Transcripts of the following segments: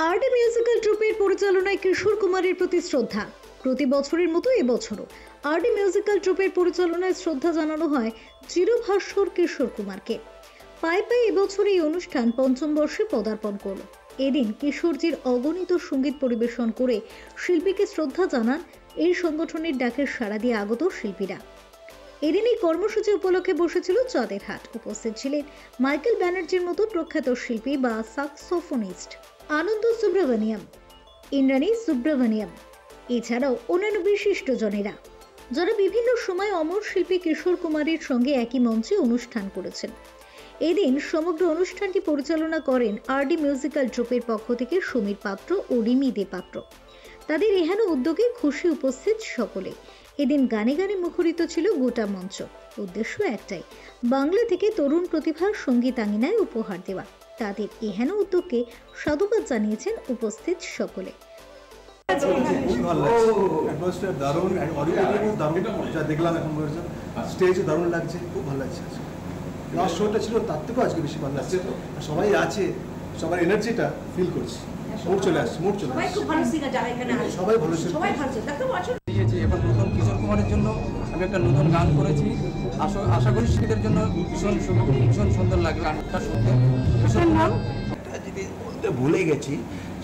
RD musical ট্রুপের পরিচালনায় কিশোর কুমারের প্রতি শ্রদ্ধা। প্রতি বছরের মতো এবছরও আরডি মিউজিক্যাল ট্রুপের পরিচালনায় শ্রদ্ধা জানানো হয় চিরভাস্বর কিশোর কুমারকে। পায়ে পায়ে এবছর এই অনুষ্ঠান পঞ্চম বর্ষে পদার্পণ করল। এদিন কিশোরজির অগণিত সঙ্গীত পরিবেশন করে শিল্পীকে শ্রদ্ধা জানান এই সংগঠনের ডাকের সাড়া দিয়ে আগত শিল্পীরা। এদিন এই কর্মসূচি উপলক্ষে বসেছিল চাঁদের হাট। উপস্থিত ছিলেন মাইকেল ব্যানার্জির মতো প্রখ্যাত শিল্পী বা স্যাক্সোফোনিস্ট আনন্দ সুব্রমণিয়াম, ইন্দ্রাণী সুব্রমণিয়াম, এছাড়াও অন্যান্য বিশিষ্টজনেরা, যারা বিভিন্ন সময় অমর শিল্পী কিশোর কুমারের সঙ্গে একই মঞ্চে অনুষ্ঠান করেছেন। এদিন সমগ্র অনুষ্ঠানটি পরিচালনা করেন আরডি মিউজিক্যাল ট্রুপের পক্ষ থেকে সমীর পাত্র ও রিমি দে পাত্র। তাদের এহেন উদ্যোগে খুশি উপস্থিত সকলে। এদিন গানে গানে মুখরিত ছিল গোটা মঞ্চ। উদ্দেশ্য একটাই, বাংলা থেকে তরুণ প্রতিভার সঙ্গীতাঙ্গিনায় উপহার দেওয়া। তাদের এহেন উদ্যোগকে সাধুবাদ জানিয়েছেন উপস্থিত সকলে। দারুণ যা দেখলাম এখন স্টেজে দারুণ লাগছে, খুব ভালো লাগছে। লাস্ট শোটা ছিল তার থেকেও আজকে বেশি ভালো লাগছে। সবাই আছে, সবার এনার্জিটা ফিল করছি, মুড চলে আসছে, সবাই ভালো দিয়েছি। এবার নতুন কিশোর কুমারের জন্য আমি একটা নতুন গান করেছি। আশা করি শিল্পীদের জন্য ভীষণ সুন্দর লাগবে গানটা শুনতে। একটা জিনিস বলতে ভুলে গেছি,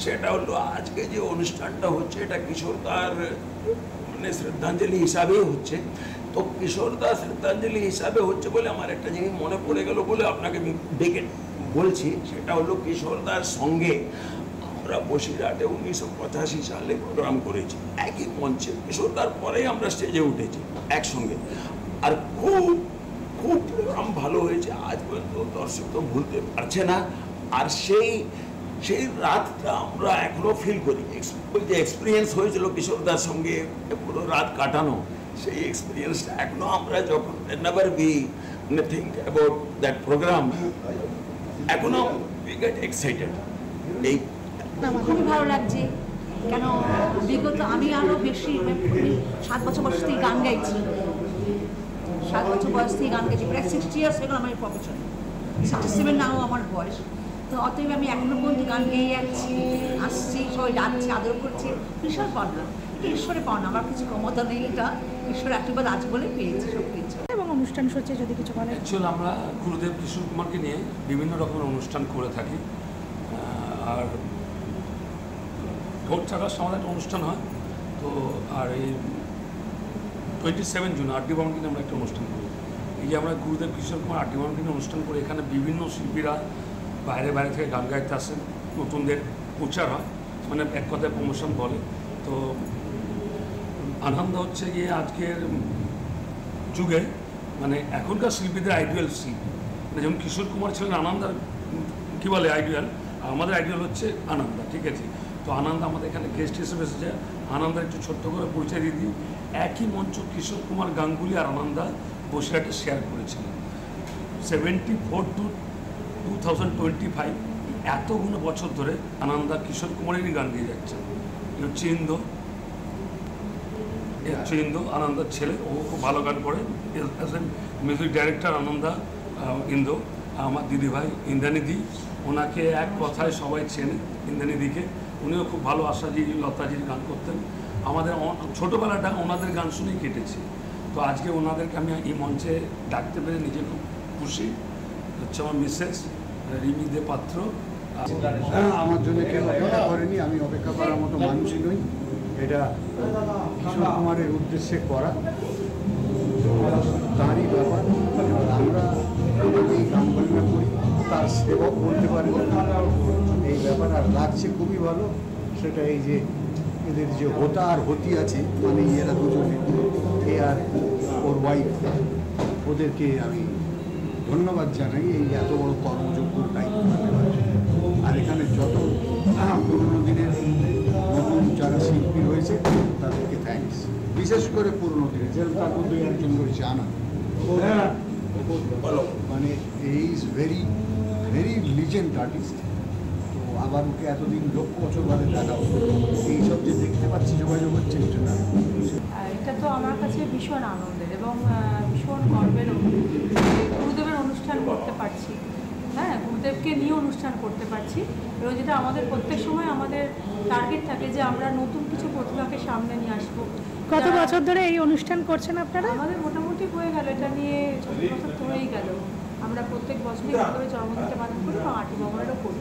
সেটা হলো আজকে যে অনুষ্ঠানটা হচ্ছে এটা কিশোরদার মানে শ্রদ্ধাঞ্জলি হিসাবেই হচ্ছে। তো কিশোরদার শ্রদ্ধাঞ্জলি হিসাবে হচ্ছে বলে আমার একটা জিনিস মনে পড়ে গেল বলে আপনাকে আমি ডেকে বলছি। সেটা হলো কিশোরদার সঙ্গে আমরা বসিরহাটে 1985 সালে প্রোগ্রাম করেছি একই মঞ্চে। কিশোরদার পরেই আমরা স্টেজে উঠেছি একসঙ্গে, আর খুব খুব প্রোগ্রাম ভালো হয়েছে। আজ পর্যন্ত দর্শক তো ভুলতে পারছে না। আর সেই রাতটা আমরা এখনো ফিল করি। ওই যে এক্সপিরিয়েন্স হয়েছিল কিশোরদার সঙ্গে পুরো রাত কাটানো, সেই এক্সপিরিয়েন্সটা এখনো আমরা যখন never be think about that program, এখনো উই গেট এক্সাইটেড। এই খুবই ভালো লাগছে, কেন বিগত আমি আরও বেশি 7 বছর বয়স থেকে গান গাইছি। 7 বছর বয়স থেকে গান গাইছি, প্রায় 60 ইয়ার্স হয়ে গেল আমার এই প্রফেশন। 67 নাও আমার বয়স। তো অতএব আমি এখনো পর্যন্ত গান গেয়ে যাচ্ছি, আসছি, সবাই ডাকছে, আদর করছে। ভীষণ পাওনা, এটা ঈশ্বরে পাওনা, আমার কিছু ক্ষমতা নেই। এটা ঈশ্বর আশীর্বাদ আছে বলে পেয়েছি সব কিছু। এবং অনুষ্ঠান সূচি যদি কিছু বলে, অ্যাকচুয়ালি আমরা গুরুদেব কিশোর কুমারকে নিয়ে বিভিন্ন রকমের অনুষ্ঠান করে থাকি। আর ভোট ছাড়ার সময় একটা অনুষ্ঠান হয়। তো আর এই 27 জুন আরডি ভবনকে নিয়ে আমরা একটা অনুষ্ঠান করি। এই যে আমরা গুরুদেব কিশোর কুমার আরডি ভবনকে নিয়ে অনুষ্ঠান করি, এখানে বিভিন্ন শিল্পীরা বাইরে থেকে গান গাইতে আসেন, নতুনদের প্রচার হয়, মানে এক কথায় প্রমোশন বলে। তো আনন্দ হচ্ছে গিয়ে আজকের যুগে মানে এখনকার শিল্পীদের আইডিয়াল শিল্পী, মানে যেমন কিশোর কুমার ছিলেন আনন্দার কী বলে আইডিয়াল, আমাদের আইডিয়াল হচ্ছে আনন্দা। ঠিক আছে, তো আনন্দ আমাদের এখানে গেস্ট হিসেবে এসেছে। আনন্দার একটু ছোট্ট করে পরিচয় দিয়ে দিই। একই মঞ্চ কিশোর কুমার গাঙ্গুলি আর আনন্দা বসিরহাটে শেয়ার করেছিলেন 74 to 2025। এতগুলো বছর ধরে আনন্দা কিশোর কুমারেরই গান গিয়ে যাচ্ছে। হচ্ছে ইন্দো আনন্দার ছেলে, ও খুব ভালো গান করে। As a music director Ananda Indo, আমার দিদিভাই ইন্দ্রাণীদি, ওনাকে এক কথায় সবাই চেনে ইন্দ্রাণীদিকে। উনিও খুব ভালো আশাজি লতাজির গান করতেন। আমাদের ছোটোবেলাটা ওনাদের গান শুনেই কেটেছে। তো আজকে ওনাদেরকে আমি এই মঞ্চে ডাকতে পেরে নিজে খুব খুশি। হচ্ছে আমার মিসেস রিমি দে পাত্র। আমার জন্য কেউ অপেক্ষা করেনি, আমি অপেক্ষা করার মতো মানুষই নই। এটা কিশোর কুমারের উদ্দেশ্যে করা, তারই ব্যাপার। আমরা এই গান বাজনা করি, তার সেবক বলতে পারি এই ব্যাপার। আর লাগছে খুবই ভালো, সেটা এই যে এদের যে হোতা আর হতি আছে, মানে এরা দুজনে, এ আর ওর ওয়াইফ, ওদেরকে আমি ধন্যবাদ জানাই এই এত বড় কর্মযোগ্য দায়িত্ব। আর এখানে যত পুরনো দিনের নতুন যারা শিল্পী রয়েছে তাদেরকে থ্যাঙ্কস। বিশেষ করে পুরনো দিনের, যেরকম তার মধ্যে একজন রয়েছে আনন্দ, মানে is very very legend artist. তো আবার ওকে এতদিন লক্ষ বছর বাদে দেখা, এইসব যে দেখতে পাচ্ছি যোগাযোগ হচ্ছে, এটা তো আমার কাছে ভীষণ আনন্দের এবং ভীষণ গর্বেরও। গুরুদেবের অনুষ্ঠান করতে পারছি। হ্যাঁ, গুরুদেবকে নিয়ে অনুষ্ঠান করতে পারছি, এবং যেটা আমাদের প্রত্যেক সময় আমাদের টার্গেট থাকে যে আমরা নতুন কিছু প্রতিভাকে সামনে নিয়ে আসবো। কত বছর ধরে এই অনুষ্ঠান করছেন আপনারা? আমাদের মোটামুটি হয়ে গেল, এটা নিয়ে 6 বছর তো হয়েই গেল। আমরা প্রত্যেক বছরই গুরুদেবের জন্মদিনটা পালন করি এবং আটি ভবনেরও করি।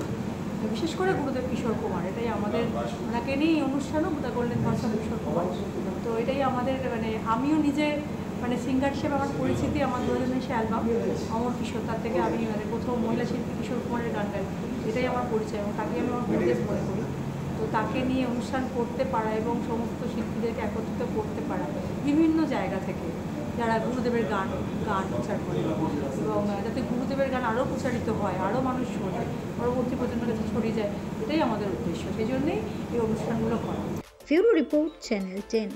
বিশেষ করে গুরুদেব কিশোর কুমার, এটাই আমাদের, ওনাকে নিয়ে এই অনুষ্ঠানও the golden voice of Kishore Kumar. তো এটাই আমাদের, মানে আমিও নিজে মানে সিঙ্গার হিসেবে আমার পরিচিতি, আমার 2019 অ্যালবাম অমর কিশোর, তার থেকে আমি মানে প্রথম মহিলা শিল্পী কিশোর কুমারের গান গাই, এটাই আমার পরিচয় এবং তাকে আমি আমার গুরুদেব মনে করি। তো তাকে নিয়ে অনুষ্ঠান করতে পারা এবং সমস্ত শিল্পীদেরকে একত্রিত করতে পারা বিভিন্ন জায়গা থেকে, যারা গুরুদেবের গান প্রচার করে, এবং যাতে গুরুদেবের গান আরও প্রচারিত হয়, আরও মানুষ শোনে, পরবর্তী প্রজন্মের কাছে ছড়িয়ে যায়, এটাই আমাদের উদ্দেশ্য। সেই জন্যেই এই অনুষ্ঠানগুলো করা। Bureau report, channel 10।